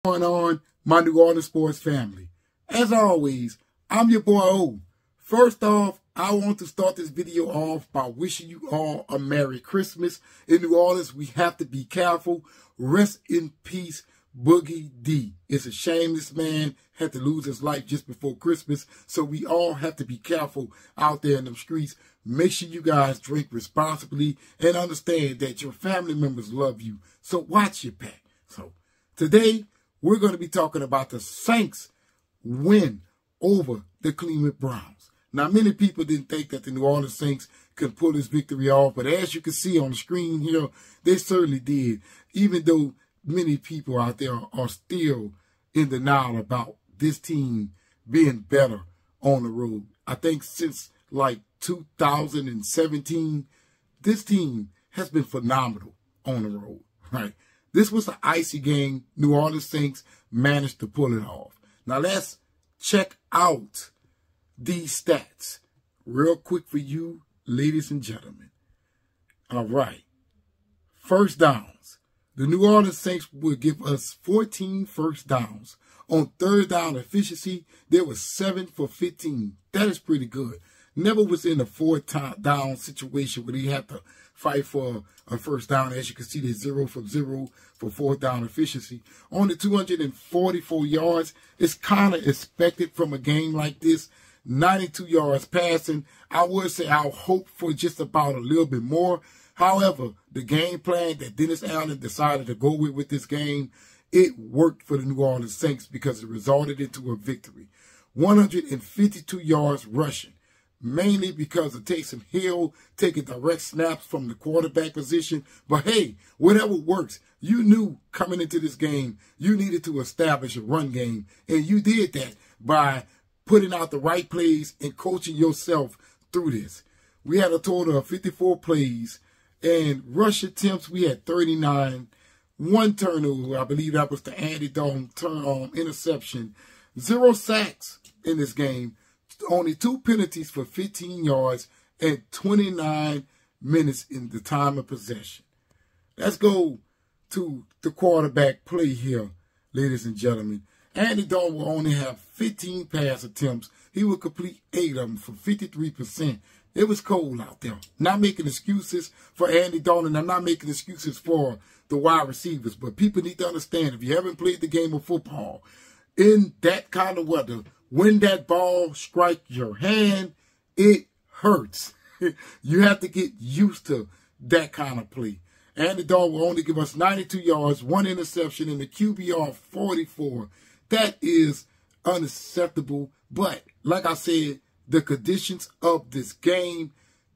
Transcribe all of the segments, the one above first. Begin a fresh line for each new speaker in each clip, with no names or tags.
Going on, my New Orleans sports family. As always, I'm your boy O. First off, I want to start this video off by wishing you all a Merry Christmas. In New Orleans, we have to be careful. Rest in peace, Boogie D. It's a shame this man had to lose his life just before Christmas, so we all have to be careful out there in the streets. Make sure you guys drink responsibly and understand that your family members love you, so watch your back. So today, we're going to be talking about the Saints win over the Cleveland Browns. Now, many people didn't think that the New Orleans Saints could pull this victory off, but as you can see on the screen here, they certainly did, even though many people out there are still in denial about this team being better on the road. I think since like 2017, this team has been phenomenal on the road, right? This was an icy game. New Orleans Saints managed to pull it off. Now let's check out these stats real quick for you, ladies and gentlemen. All right. First downs. The New Orleans Saints will give us 14 first downs. On third down efficiency, there was 7 for 15. That is pretty good. Never was in a fourth down situation where he had to fight for a first down. As you can see, there's 0 for 0 for fourth down efficiency. Only 244 yards. It's kind of expected from a game like this. 92 yards passing. I would say I'll hope for just about a little bit more. However, the game plan that Dennis Allen decided to go with this game, it worked for the New Orleans Saints because it resulted into a victory. 152 yards rushing, mainly because of Taysom Hill taking direct snaps from the quarterback position. But hey, whatever works. You knew coming into this game, you needed to establish a run game. And you did that by putting out the right plays and coaching yourself through this. We had a total of 54 plays. And rush attempts, we had 39. 1 turnover, I believe that was the Andy Dalton interception. 0 sacks in this game. Only 2 penalties for 15 yards and 29 minutes in the time of possession. Let's go to the quarterback play here, ladies and gentlemen. Andy Dalton will only have 15 pass attempts. He will complete 8 of them for 53%. It was cold out there. Not making excuses for Andy Dalton. I'm not making excuses for the wide receivers. But people need to understand, if you haven't played the game of football, in that kind of weather, when that ball strikes your hand, it hurts. You have to get used to that kind of play. Andy Dalton will only give us 92 yards, 1 interception, and the QBR 44. That is unacceptable. But like I said, the conditions of this game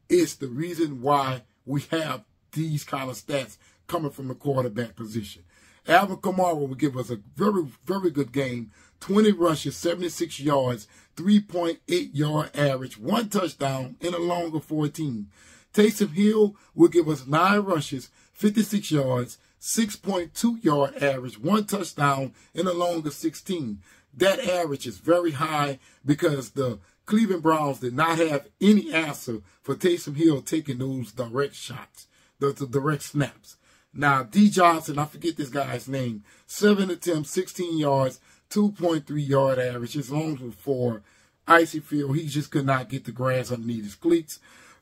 is the reason why we have these kind of stats coming from the quarterback position. Alvin Kamara will give us a very, very good game. 20 rushes, 76 yards, 3.8 yard average, 1 touchdown, and a longer 14. Taysom Hill will give us 9 rushes, 56 yards, 6.2 yard average, 1 touchdown, and a longer 16. That average is very high because the Cleveland Browns did not have any answer for Taysom Hill taking those direct shots, the direct snaps. Now, D. Johnson, I forget this guy's name, 7 attempts, 16 yards, 2.3 yard average. His lungs were for icy field. He just could not get the grass underneath his cleats.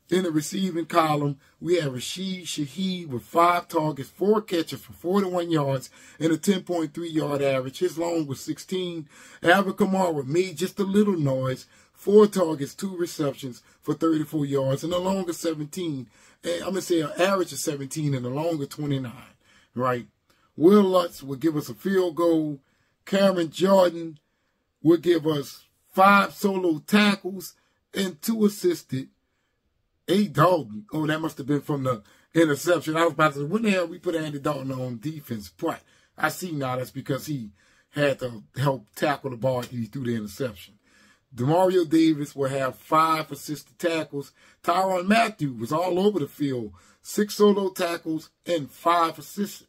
In the receiving column, we have Rashid Shaheed with 5 targets, 4 catches for 41 yards, and a 10.3 yard average. His long was 16. Alvin Kamara made just a little noise. 4 targets, 2 receptions for 34 yards, and a longer 17. And I'm going to say an average of 17 and a longer 29, right? Will Lutz will give us a field goal. Cameron Jordan will give us 5 solo tackles and 2 assisted. A. Dalton, oh, that must have been from the interception. I was about to say, when the hell we put Andy Dalton on defense? But I see now that's because he had to help tackle the ball. He threw the interception. Demario Davis will have 5 assisted tackles. Tyrann Mathieu was all over the field. 6 solo tackles and 5 assists.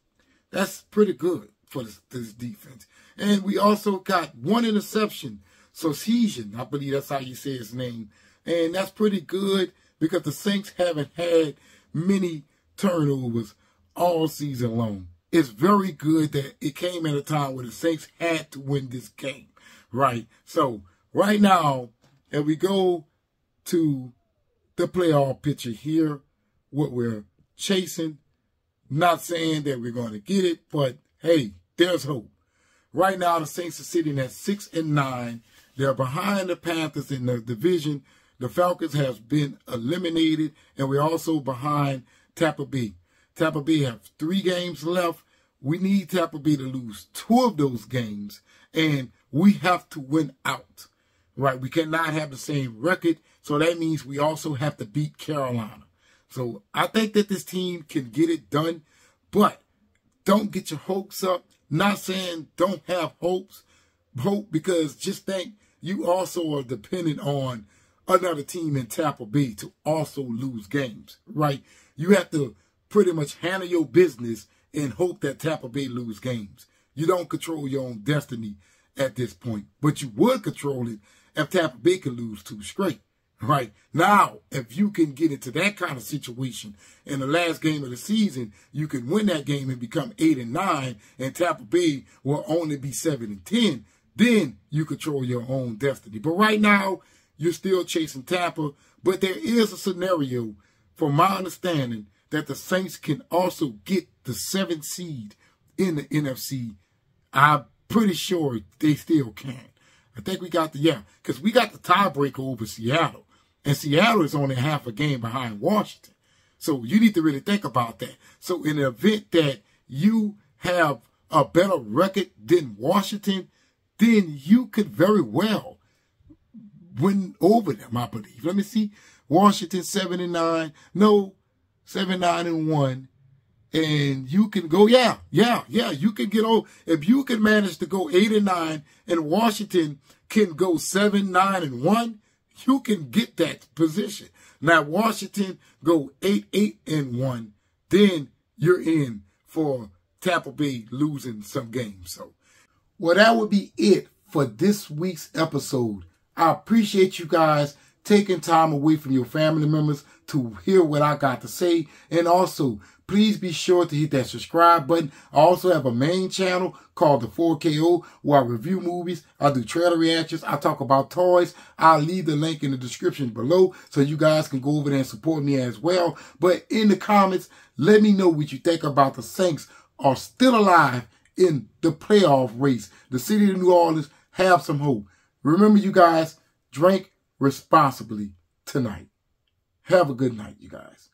That's pretty good for this defense. And we also got 1 interception. Soshejian, I believe that's how you say his name. And that's pretty good because the Saints haven't had many turnovers all season long. it's very good that it came at a time where the Saints had to win this game, right? So right now, if we go to the playoff picture here, what we're chasing, not saying that we're going to get it, but hey, there's hope. Right now, the Saints are sitting at 6-9. They're behind the Panthers in the division. The Falcons have been eliminated, and we're also behind Tampa Bay. Tampa Bay have 3 games left. We need Tampa Bay to lose 2 of those games, and we have to win out, right? We cannot have the same record, so that means we also have to beat Carolina. So I think that this team can get it done, but don't get your hopes up. Not saying don't have hope, because just think you also are dependent on another team in Tampa Bay to also lose games, right? You have to pretty much handle your business and hope that Tampa Bay lose games. You don't control your own destiny at this point, but you would control it if Tampa Bay could lose 2 straight, right? Now, if you can get into that kind of situation in the last game of the season, you can win that game and become 8-9, and Tampa Bay will only be 7-10. Then you control your own destiny. But right now, you're still chasing Tampa. But there is a scenario, from my understanding, that the Saints can also get the 7th seed in the NFC. I'm pretty sure they still can. I think we got because we got the tiebreaker over Seattle. And Seattle is only half a game behind Washington. So you need to really think about that. So in the event that you have a better record than Washington, then you could very well win over them, I believe. Let me see. Washington 7-9. No, 7-9-1. And you can go, you can get over. If you can manage to go 8-9 and Washington can go 7-9-1, you can get that position. Now, Washington go 8-1, then you're in for Tampa Bay losing some games. So, well, that would be it for this week's episode. I appreciate you guys taking time away from your family members to hear what I got to say. And also, please be sure to hit that subscribe button. I also have a main channel called the 4KO where I review movies. I do trailer reactions. I talk about toys. I'll leave the link in the description below so you guys can go over there and support me as well. But in the comments, let me know what you think about the Saints are still alive in the playoff race. The city of New Orleans have some hope. Remember, you guys, drink responsibly tonight. Have a good night, you guys.